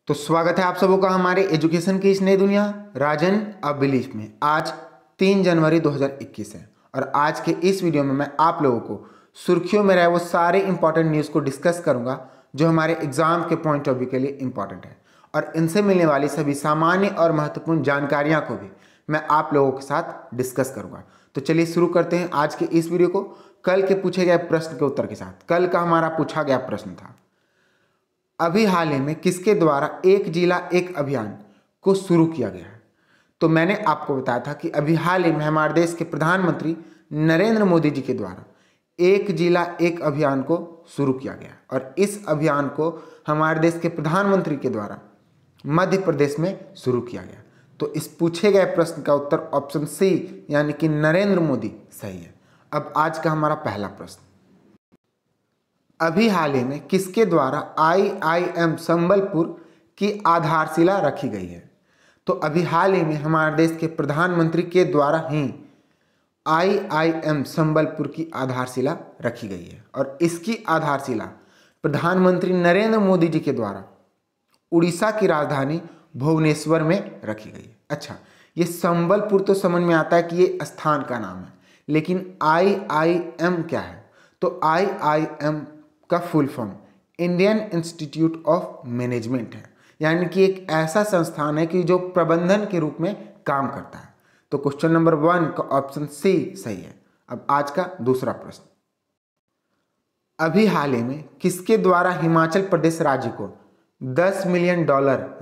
तो स्वागत है आप सबों का हमारे एजुकेशन की इस नई दुनिया राजन अ बिलीफ में। आज 3 जनवरी 2021 है और आज के इस वीडियो में मैं आप लोगों को सुर्खियों में रहे वो सारे इंपॉर्टेंट न्यूज़ को डिस्कस करूंगा जो हमारे एग्जाम के पॉइंट ऑफ व्यू के लिए इंपॉर्टेंट है, और इनसे मिलने वाली सभी सामान्य और महत्वपूर्ण जानकारियाँ को भी मैं आप लोगों के साथ डिस्कस करूँगा। तो चलिए शुरू करते हैं आज के इस वीडियो को कल के पूछे गए प्रश्न के उत्तर के साथ। कल का हमारा पूछा गया प्रश्न था, अभी हाल ही में किसके द्वारा एक जिला एक अभियान को शुरू किया गया है। तो मैंने आपको बताया था कि अभी हाल ही में हमारे देश के प्रधानमंत्री नरेंद्र मोदी जी के द्वारा एक जिला एक अभियान को शुरू किया गया, और इस अभियान को हमारे देश के प्रधानमंत्री के द्वारा मध्य प्रदेश में शुरू किया गया। तो इस पूछे गए प्रश्न का उत्तर ऑप्शन सी यानी कि नरेंद्र मोदी सही है। अब आज का हमारा पहला प्रश्न, अभी हाल ही में किसके द्वारा IIM संबलपुर की आधारशिला रखी गई है। तो अभी हाल ही में हमारे देश के प्रधानमंत्री के द्वारा ही IIM संबलपुर की आधारशिला रखी गई है, और इसकी आधारशिला प्रधानमंत्री नरेंद्र मोदी जी के द्वारा उड़ीसा की राजधानी भुवनेश्वर में रखी गई है। अच्छा, ये संबलपुर तो समझ में आता है कि ये स्थान का नाम है, लेकिन IIM क्या है? तो IIM का full form Indian institute of management है, यानी कि एक ऐसा संस्थान है कि जो प्रबंधन के रूप में काम करता है। तो क्वेश्चन नंबर 1 का ऑप्शन सी सही है। अब आज का दूसरा प्रश्न, अभी हाल ही में किसके द्वारा हिमाचल प्रदेश राज्य को $10 मिलियन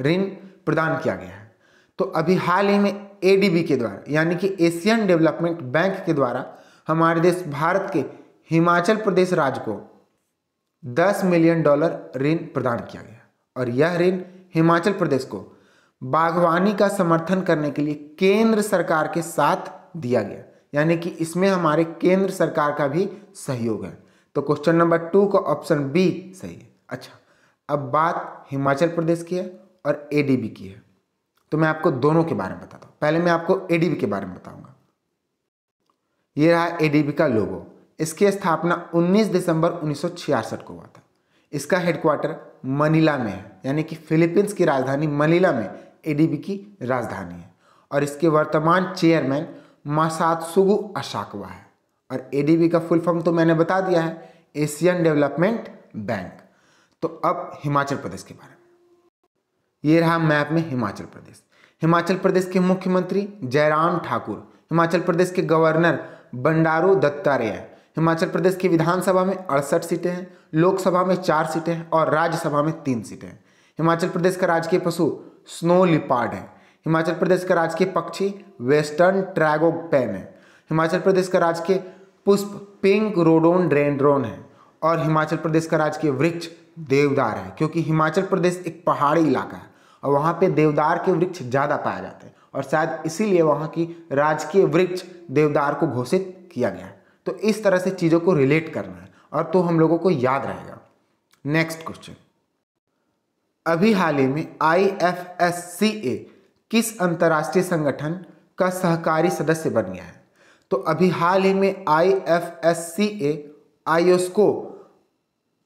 ऋण प्रदान किया गया है। तो अभी हाल ही में ADB के द्वारा यानी कि एशियन डेवलपमेंट बैंक के द्वारा हमारे देश भारत के हिमाचल प्रदेश राज्य को $10 मिलियन ऋण प्रदान किया गया, और यह ऋण हिमाचल प्रदेश को बागवानी का समर्थन करने के लिए केंद्र सरकार के साथ दिया गया, यानी कि इसमें हमारे केंद्र सरकार का भी सहयोग है। तो क्वेश्चन नंबर 2 का ऑप्शन बी सही है। अच्छा, अब बात हिमाचल प्रदेश की है और ADB की है, तो मैं आपको दोनों के बारे में बताता हूँ। पहले मैं आपको ADB के बारे में बताऊंगा। ये रहा ADB का लोगो। इसकी स्थापना 19 दिसंबर 1966 को हुआ था। इसका हेडक्वार्टर मनीला में है, यानी कि फिलीपींस की राजधानी मनीला में ADB की राजधानी है, और इसके वर्तमान चेयरमैन मासात्सुगु असाकावा है। और ADB का फुल फॉर्म तो मैंने बता दिया है, एशियन डेवलपमेंट बैंक। तो अब हिमाचल प्रदेश के बारे में, ये रहा मैप में हिमाचल प्रदेश। हिमाचल प्रदेश के मुख्यमंत्री जयराम ठाकुर, हिमाचल प्रदेश के गवर्नर बंडारू दत्तात्रेय। हिमाचल प्रदेश की विधानसभा में 68 सीटें हैं, लोकसभा में 4 सीटें हैं और राज्यसभा में 3 सीटें हैं। हिमाचल प्रदेश का राजकीय पशु स्नो लिपार्ड है। हिमाचल प्रदेश का राजकीय पक्षी वेस्टर्न ट्रैगोपैन है। हिमाचल प्रदेश का राजकीय पुष्प पिंक रोडोडेंड्रॉन है, और हिमाचल प्रदेश का राजकीय वृक्ष देवदार है, क्योंकि हिमाचल प्रदेश एक पहाड़ी इलाका है और वहाँ पे देवदार के वृक्ष ज़्यादा पाए जाते हैं, और शायद इसीलिए वहाँ की राजकीय वृक्ष देवदार को घोषित किया गया है। तो इस तरह से चीज़ों को रिलेट करना है, और तो हम लोगों को याद रहेगा। नेक्स्ट क्वेश्चन, अभी हाल ही में IFSCA किस अंतर्राष्ट्रीय संगठन का सहकारी सदस्य बन गया है। तो अभी हाल ही में IFSCA IOSCO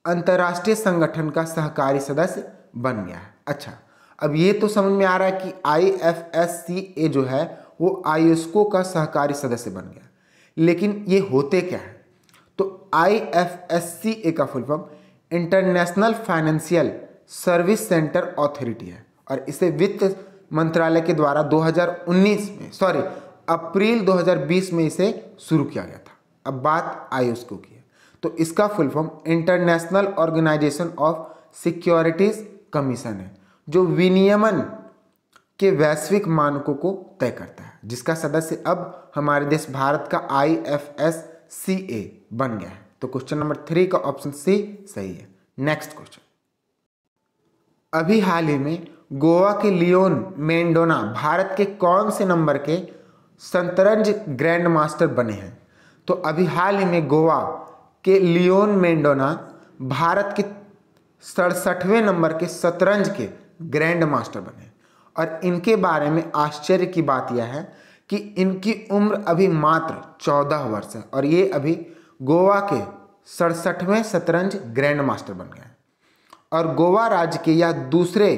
अंतर्राष्ट्रीय संगठन का सहकारी सदस्य बन गया है। अच्छा, अब ये तो समझ में आ रहा है कि IFSCA जो है वो IOSCO का सहकारी सदस्य बन गया, लेकिन ये होते क्या है? तो IFSCA का full form international financial service centre authority है, और इसे वित्त मंत्रालय के द्वारा अप्रैल 2020 में इसे शुरू किया गया था। अब बात IOSCO की है, तो इसका full form international organization of securities commission है, जो विनियमन के वैश्विक मानकों को तय करता है, जिसका सदस्य अब हमारे देश भारत का IFSCA बन गया है। तो क्वेश्चन नंबर 3 का ऑप्शन सी सही है। नेक्स्ट क्वेश्चन, अभी हाल ही में गोवा के लियोन मेंडोना भारत के कौन से नंबर के शतरंज ग्रैंड मास्टर बने हैं। तो अभी हाल ही में गोवा के लियोन मेंडोना भारत के 67वें नंबर के शतरंज के ग्रैंड मास्टर बने, और इनके बारे में आश्चर्य की बात यह है कि इनकी उम्र अभी मात्र 14 वर्ष है, और ये अभी गोवा के 67वें शतरंज ग्रैंड मास्टर बन गए हैं। और गोवा राज्य के यह दूसरे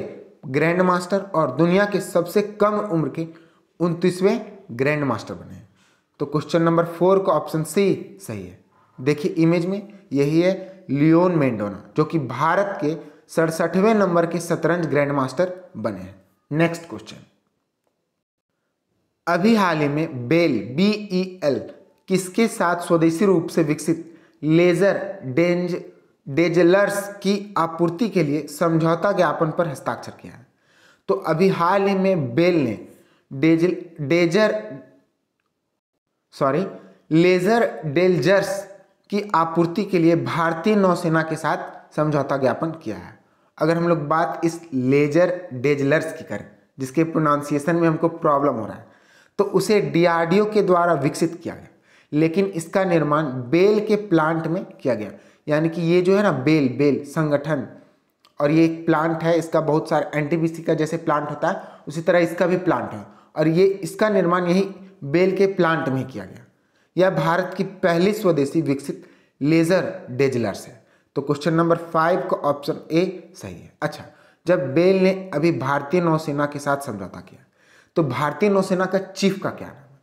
ग्रैंड मास्टर और दुनिया के सबसे कम उम्र के 29वें ग्रैंड मास्टर बने हैं। तो क्वेश्चन नंबर 4 का ऑप्शन सी सही है। देखिए इमेज में, यही है लियोन मेंडोना जो कि भारत के 67वें नंबर के शतरंज ग्रैंड मास्टर बने हैं। नेक्स्ट क्वेश्चन, अभी हाल ही में BEL किसके साथ स्वदेशी रूप से विकसित लेजर डेजलर्स की आपूर्ति के लिए समझौता ज्ञापन पर हस्ताक्षर किया है? तो अभी हाल ही में बेल ने लेजर डेजलर्स की आपूर्ति के लिए भारतीय नौसेना के साथ समझौता ज्ञापन किया है। अगर हम लोग बात इस लेजर डेजलर्स की करें, जिसके प्रोनाउंसिएशन में हमको प्रॉब्लम हो रहा है, तो उसे DRDO के द्वारा विकसित किया गया, लेकिन इसका निर्माण बेल के प्लांट में किया गया। यानी कि ये जो है ना बेल संगठन, और ये एक प्लांट है, इसका बहुत सारा NTPC का जैसे प्लांट होता है उसी तरह इसका भी प्लांट है, और ये इसका निर्माण यही बेल के प्लांट में किया गया। यह भारत की पहली स्वदेशी विकसित लेजर डेजलर्स है। तो क्वेश्चन नंबर 5 का ऑप्शन ए सही है। अच्छा, जब बेल ने अभी भारतीय नौसेना के साथ समझौता किया, तो भारतीय नौसेना का चीफ का क्या नाम है?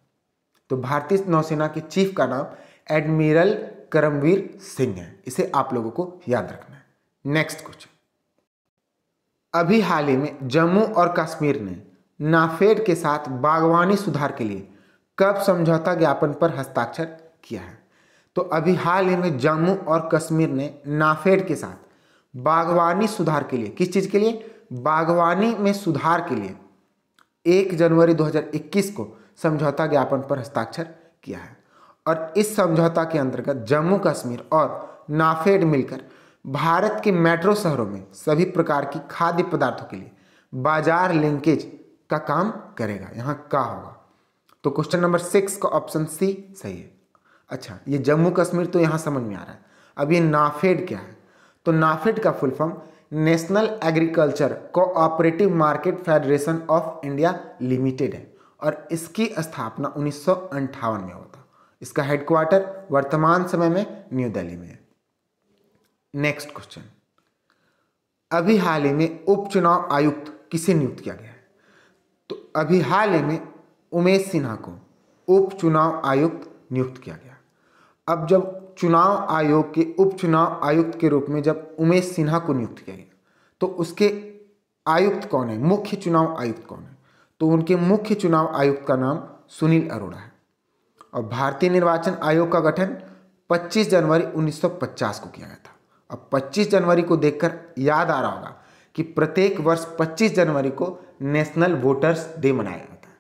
तो भारतीय नौसेना के चीफ का नाम एडमिरल करमवीर सिंह है। इसे आप लोगों को याद रखना है। नेक्स्ट क्वेश्चन, अभी हाल ही में जम्मू और कश्मीर ने नाफेड के साथ बागवानी सुधार के लिए कब समझौता ज्ञापन पर हस्ताक्षर किया है? तो अभी हाल ही में जम्मू और कश्मीर ने नाफेड के साथ बागवानी सुधार के लिए, किस चीज़ के लिए? बागवानी में सुधार के लिए 1 जनवरी 2021 को समझौता ज्ञापन पर हस्ताक्षर किया है। और इस समझौता के अंतर्गत जम्मू कश्मीर और नाफेड मिलकर भारत के मेट्रो शहरों में सभी प्रकार की खाद्य पदार्थों के लिए बाजार लिंकेज का काम करेगा। यहाँ का होगा? तो क्वेश्चन नंबर 6 का ऑप्शन सी सही है। अच्छा, ये जम्मू कश्मीर तो यहाँ समझ में आ रहा है। अब ये नाफेड क्या है? तो नाफेड का full form national agriculture cooperative market federation of India limited है, और इसकी स्थापना 1958 में हुआ था। इसका हेडक्वार्टर वर्तमान समय में न्यू दिल्ली में है। नेक्स्ट क्वेश्चन, अभी हाल ही में उपचुनाव आयुक्त किसे नियुक्त किया गया है? तो अभी हाल ही में उमेश सिन्हा को उपचुनाव आयुक्त नियुक्त किया गया। अब जब चुनाव आयोग के उपचुनाव आयुक्त के रूप में जब उमेश सिन्हा को नियुक्त किया गया, तो उसके आयुक्त कौन है? मुख्य चुनाव आयुक्त कौन है? तो उनके मुख्य चुनाव आयुक्त का नाम सुनील अरोड़ा है। और भारतीय निर्वाचन आयोग का गठन 25 जनवरी 1950 को किया गया था। अब 25 जनवरी को देखकर याद आ रहा होगा कि प्रत्येक वर्ष 25 जनवरी को नेशनल वोटर्स डे मनाया जाता है,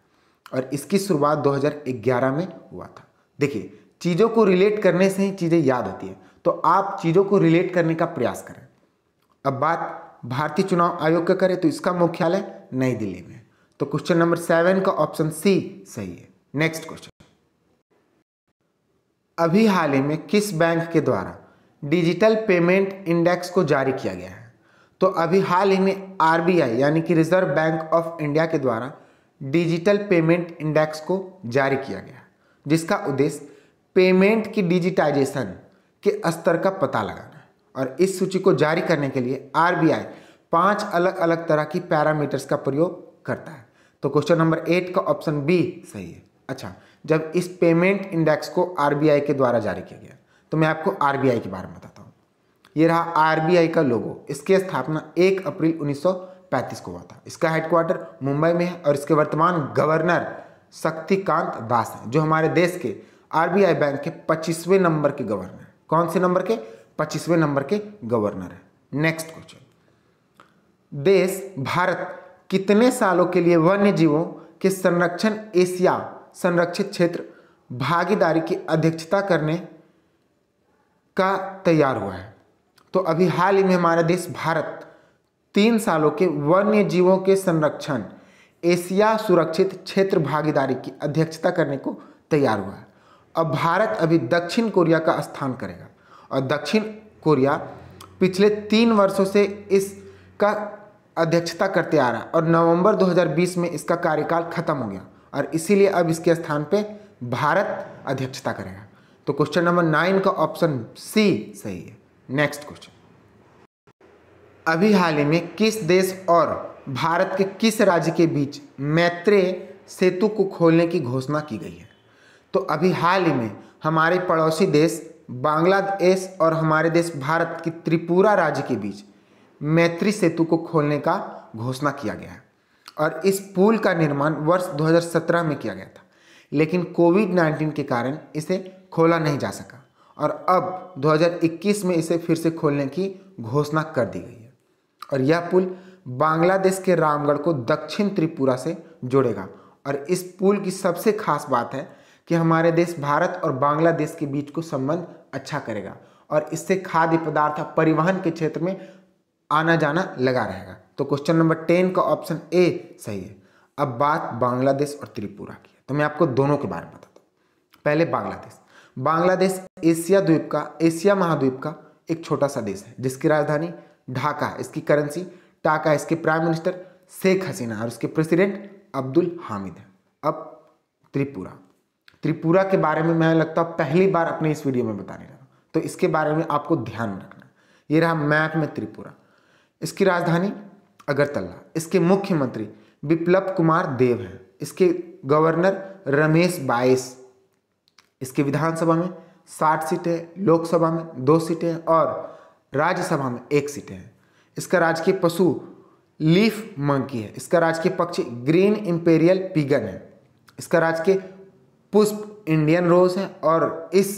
और इसकी शुरुआत 2011 में हुआ था। देखिए, चीज़ों को रिलेट करने से ही चीज़ें याद होती है, तो आप चीज़ों को रिलेट करने का प्रयास करें। अब बात भारतीय चुनाव आयोग का करें तो इसका मुख्यालय नई दिल्ली में है। तो क्वेश्चन नंबर 7 का ऑप्शन सी सही है। नेक्स्ट क्वेश्चन, अभी हाल ही में किस बैंक के द्वारा डिजिटल पेमेंट इंडेक्स को जारी किया गया है? तो अभी हाल ही में RBI यानी कि रिजर्व बैंक ऑफ इंडिया के द्वारा डिजिटल पेमेंट इंडेक्स को जारी किया गया, जिसका उद्देश्य पेमेंट की डिजिटाइजेशन के स्तर का पता लगाना है। और इस सूची को जारी करने के लिए RBI 5 अलग अलग तरह की पैरामीटर्स का प्रयोग करता है। तो क्वेश्चन नंबर 8 का ऑप्शन बी सही है। अच्छा, जब इस पेमेंट इंडेक्स को RBI के द्वारा जारी किया गया, तो मैं आपको RBI के बारे में बताता हूँ। ये रहा RBI का लोगो। इसकी स्थापना 1 अप्रैल 1935 को हुआ था। इसका हेडक्वार्टर मुंबई में है, और इसके वर्तमान गवर्नर शक्तिकांत दास हैं, जो हमारे देश के RBI बैंक के 25वें नंबर के गवर्नर हैं। कौन से नंबर के? 25वें नंबर के गवर्नर हैं। नेक्स्ट क्वेश्चन, देश भारत कितने सालों के लिए वन्य जीवों के संरक्षण एशिया संरक्षित क्षेत्र भागीदारी की अध्यक्षता करने का तैयार हुआ है? तो अभी हाल ही में हमारा देश भारत 3 सालों के वन्य जीवों के संरक्षण एशिया सुरक्षित क्षेत्र भागीदारी की अध्यक्षता करने को तैयार हुआ है। अब भारत अभी दक्षिण कोरिया का स्थान करेगा, और दक्षिण कोरिया पिछले 3 वर्षों से इसका अध्यक्षता करते आ रहा है, और नवंबर 2020 में इसका कार्यकाल खत्म हो गया, और इसीलिए अब इसके स्थान पे भारत अध्यक्षता करेगा। तो क्वेश्चन नंबर 9 का ऑप्शन सी सही है। नेक्स्ट क्वेश्चन, अभी हाल ही में किस देश और भारत के किस राज्य के बीच मैत्रेय सेतु को खोलने की घोषणा की गई है? तो अभी हाल ही में हमारे पड़ोसी देश बांग्लादेश और हमारे देश भारत की त्रिपुरा राज्य के बीच मैत्री सेतु को खोलने का घोषणा किया गया है और इस पुल का निर्माण वर्ष 2017 में किया गया था, लेकिन कोविड-19 के कारण इसे खोला नहीं जा सका और अब 2021 में इसे फिर से खोलने की घोषणा कर दी गई है। और यह पुल बांग्लादेश के रामगढ़ को दक्षिण त्रिपुरा से जोड़ेगा और इस पुल की सबसे खास बात है कि हमारे देश भारत और बांग्लादेश के बीच को संबंध अच्छा करेगा और इससे खाद्य पदार्थ परिवहन के क्षेत्र में आना जाना लगा रहेगा। तो क्वेश्चन नंबर 10 का ऑप्शन ए सही है। अब बात बांग्लादेश और त्रिपुरा की है, तो मैं आपको दोनों के बारे में बताता हूँ। पहले बांग्लादेश एशिया महाद्वीप का एक छोटा सा देश है जिसकी राजधानी ढाका है, इसकी करेंसी टाका है, इसके प्राइम मिनिस्टर शेख हसीना और उसके प्रेसिडेंट अब्दुल हामिद है। अब त्रिपुरा के बारे में मैं लगता है पहली बार अपने इस वीडियो में बताने लगा, तो इसके बारे में आपको ध्यान में रखना। ये रहा मैप में त्रिपुरा, इसकी राजधानी अगरतला, इसके मुख्यमंत्री बिप्लब कुमार देव हैं, इसके गवर्नर रमेश बाइस, इसके विधानसभा में 60 सीटें, लोकसभा में 2 सीटें और राज्यसभा में 1 सीटें हैं। इसका राजकीय पशु लीफ मंकी है, इसका राजकीय पक्षी ग्रीन इंपेरियल पिगन है, इसका राजकीय पुष्प इंडियन रोज है और इस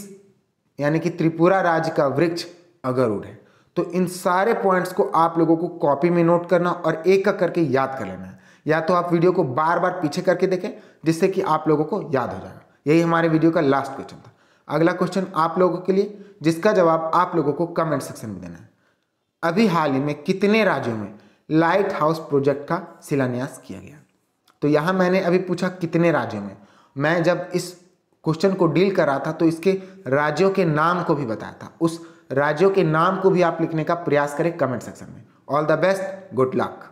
यानी कि त्रिपुरा राज्य का वृक्ष अगरुड़ है। तो इन सारे पॉइंट्स को आप लोगों को कॉपी में नोट करना और एक एक करके याद कर लेना है, या तो आप वीडियो को बार बार पीछे करके देखें जिससे कि आप लोगों को याद हो जाएगा। यही हमारे वीडियो का लास्ट क्वेश्चन था। अगला क्वेश्चन आप लोगों के लिए जिसका जवाब आप लोगों को कमेंट सेक्शन में देना है। अभी हाल ही में कितने राज्यों में लाइट हाउस प्रोजेक्ट का शिलान्यास किया गया? तो यहाँ मैंने अभी पूछा कितने राज्यों में। मैं जब इस क्वेश्चन को डील कर रहा था तो इसके राज्यों के नाम को भी बताया था, उस राज्यों के नाम को भी आप लिखने का प्रयास करें कमेंट सेक्शन में। All the best, good luck.